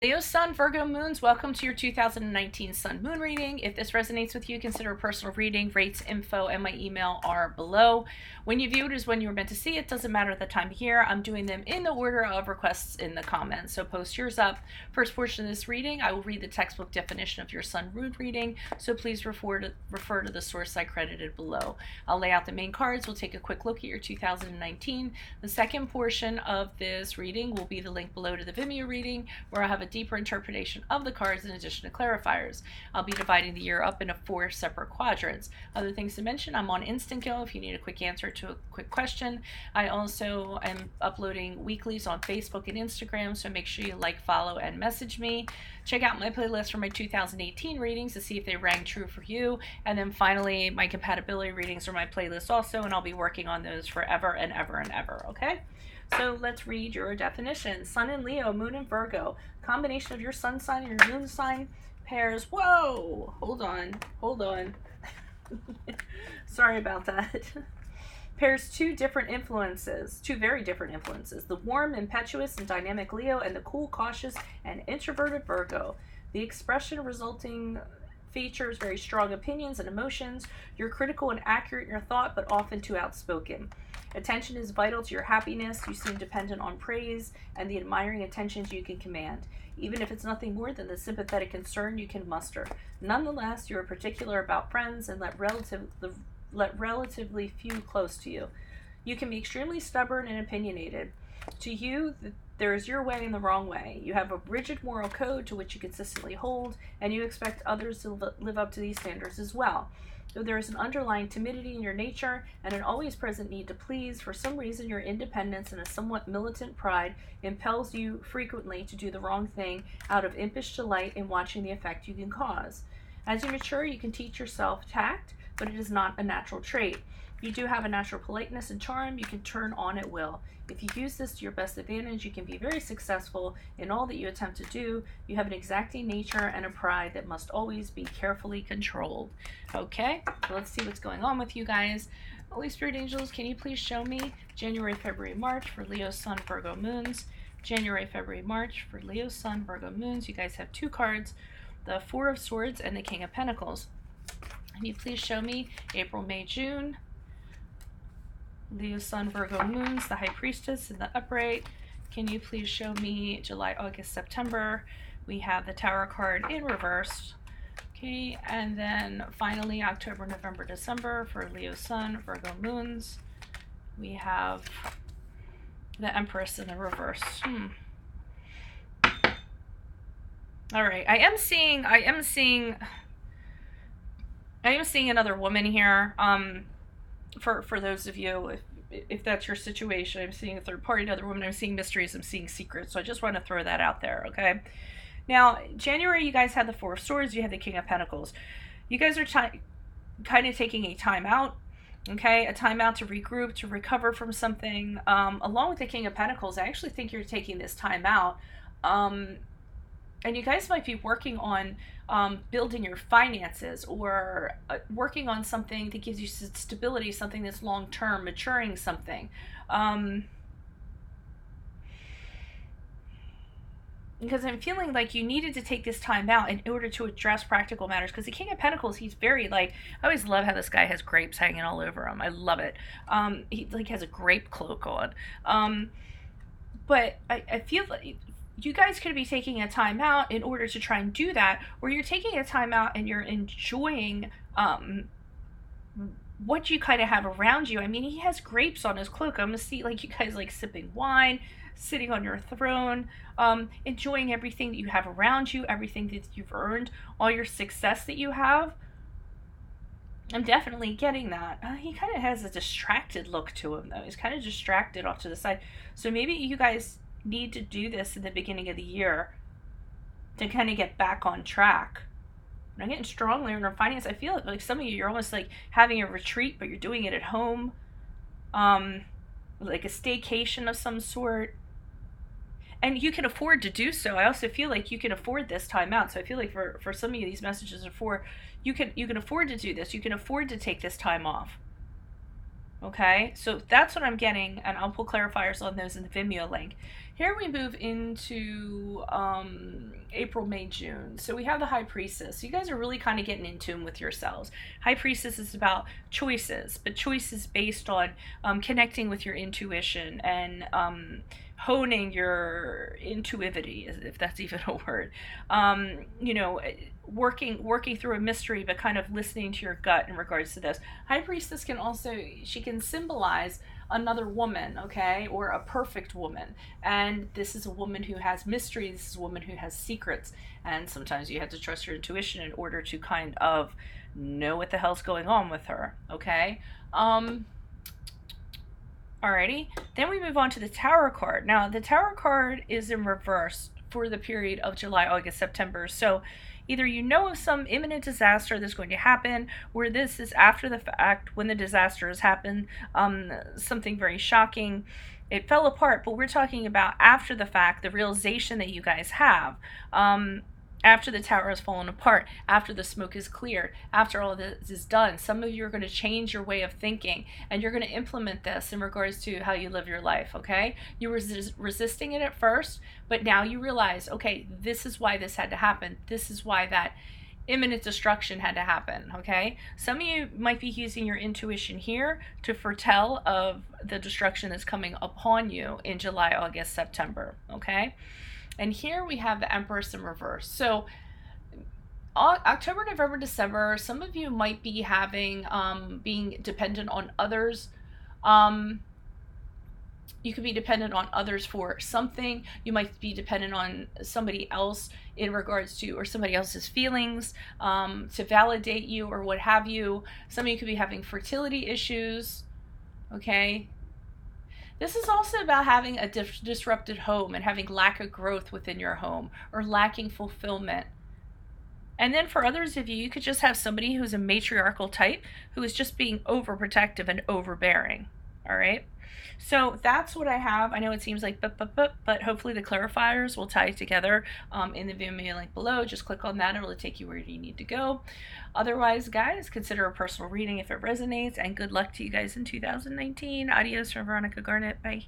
Leo Sun, Virgo Moons, welcome to your 2019 Sun Moon reading. If this resonates with you, consider a personal reading. Rates, info, and my email are below. When you view it is when you were meant to see it. Doesn't matter the time of year. I'm doing them in the order of requests in the comments. So post yours up. First portion of this reading, I will read the textbook definition of your Sun Moon reading. So please refer to the source I credited below. I'll lay out the main cards. We'll take a quick look at your 2019. The second portion of this reading will be the link below to the Vimeo reading, where I'll have a deeper interpretation of the cards in addition to clarifiers. I'll be dividing the year up into 4 separate quadrants. Other things to mention, I'm on Instant Go if you need a quick answer to a quick question. I also am uploading weeklies on Facebook and Instagram, so make sure you like, follow, and message me. Check out my playlist for my 2018 readings to see if they rang true for you. And then finally, my compatibility readings are my playlist also, and I'll be working on those forever and ever and ever, okay? So let's read your definition. Sun in Leo, Moon in Virgo. Combination of your sun sign and your moon sign pairs. Whoa! Hold on. Sorry about that. Pairs two very different influences. The warm, impetuous, and dynamic Leo and the cool, cautious, and introverted Virgo. The expression resulting features very strong opinions and emotions. You're critical and accurate in your thought, but often too outspoken. Attention is vital to your happiness. You seem dependent on praise and the admiring attentions you can command, even if it's nothing more than the sympathetic concern you can muster. Nonetheless, you are particular about friends and let relatively few close to you. You can be extremely stubborn and opinionated. To you, there is your way and the wrong way. You have a rigid moral code to which you consistently hold, and you expect others to live up to these standards as well. Though there is an underlying timidity in your nature and an always present need to please, for some reason your independence and a somewhat militant pride impels you frequently to do the wrong thing out of impish delight in watching the effect you can cause. As you mature, you can teach yourself tact, but it is not a natural trait. You do have a natural politeness and charm you can turn on at will. If you use this to your best advantage, you can be very successful in all that you attempt to do. You have an exacting nature and a pride that must always be carefully controlled. Okay, so let's see what's going on with you guys. Holy Spirit Angels, can you please show me January, February, March for Leo, Sun, Virgo, Moons? January, February, March for Leo, Sun, Virgo, Moons. You guys have 2 cards, the 4 of Swords and the King of Pentacles. Can you please show me April, May, June? Leo, Sun, Virgo, Moons, the High Priestess in the upright. Can you please show me July, August, September? We have the Tower card in reverse. Okay, and then finally October, November, December for Leo, Sun, Virgo, Moons. We have the Empress in the reverse. All right, I am seeing another woman here. For those of you, if that's your situation, I'm seeing a third party, another woman, I'm seeing mysteries, I'm seeing secrets. So I just want to throw that out there, okay? Now, January, you guys had the 4 of Swords, you had the King of Pentacles. You guys are kind of taking a time out, okay? A time out to regroup, to recover from something. Along with the King of Pentacles, I actually think you're taking this time out. And you guys might be working on building your finances, or working on something that gives you stability, something that's long-term, maturing something. Because I'm feeling like you needed to take this time out in order to address practical matters. Because the King of Pentacles, he's very I always love how this guy has grapes hanging all over him. I love it. He has a grape cloak on. But I feel like you guys could be taking a time out in order to try and do that, or you're taking a time out and you're enjoying what you kind of have around you. I mean, he has grapes on his cloak. I'm gonna see you guys sipping wine, sitting on your throne, enjoying everything that you have around you, everything that you've earned, all your success that you have. I'm definitely getting that. He kind of has a distracted look to him, though. He's kind of distracted off to the side. So maybe you guys need to do this in the beginning of the year to kind of get back on track. And I'm getting strongly in finance. I feel like some of you're almost having a retreat, but you're doing it at home. Like a staycation of some sort. And you can afford to do so. I also feel like you can afford this time out. So I feel like for some of you, these messages are for, you can afford to do this. You can afford to take this time off. Okay, so that's what I'm getting, and I'll put clarifiers on those in the Vimeo link. Here we move into April, May, June. So we have the High Priestess. So you guys are really kind of getting in tune with yourselves. High Priestess is about choices, but choices based on connecting with your intuition and honing your intuitivity, if that's even a word. You know, working through a mystery, but kind of listening to your gut in regards to this. High Priestess can also, she can symbolize another woman, okay, or a perfect woman. And this is a woman who has mystery. This is a woman who has secrets. And sometimes you have to trust your intuition in order to kind of know what the hell's going on with her, okay? Alrighty, then we move on to the Tower card. Now, the Tower card is in reverse for the period of July, August, September. So either you know of some imminent disaster that's going to happen, or this is after the fact when the disaster has happened, something very shocking. It fell apart, but we're talking about after the fact, the realization that you guys have. After the tower has fallen apart, after the smoke is cleared, after all of this is done, some of you are going to change your way of thinking, and you're going to implement this in regards to how you live your life, okay? You were resisting it at first, but now you realize, okay, this is why this had to happen. This is why that imminent destruction had to happen, okay? Some of you might be using your intuition here to foretell of the destruction that's coming upon you in July, August, September, okay? And here we have the Empress in reverse. So October, November, December, some of you might be having, being dependent on others. You could be dependent on others for something. You might be dependent on somebody else in regards to, or somebody else's feelings, to validate you or what have you. Some of you could be having fertility issues, okay? This is also about having a disrupted home and having lack of growth within your home or lacking fulfillment. And then for others of you, you could just have somebody who's a matriarchal type who is just being overprotective and overbearing. All right. So that's what I have. I know it seems like but hopefully the clarifiers will tie together in the Vimeo link below. Just click on that. It'll take you where you need to go. Otherwise, guys, consider a personal reading if it resonates, and good luck to you guys in 2019. Adios from Veronica Garnett. Bye.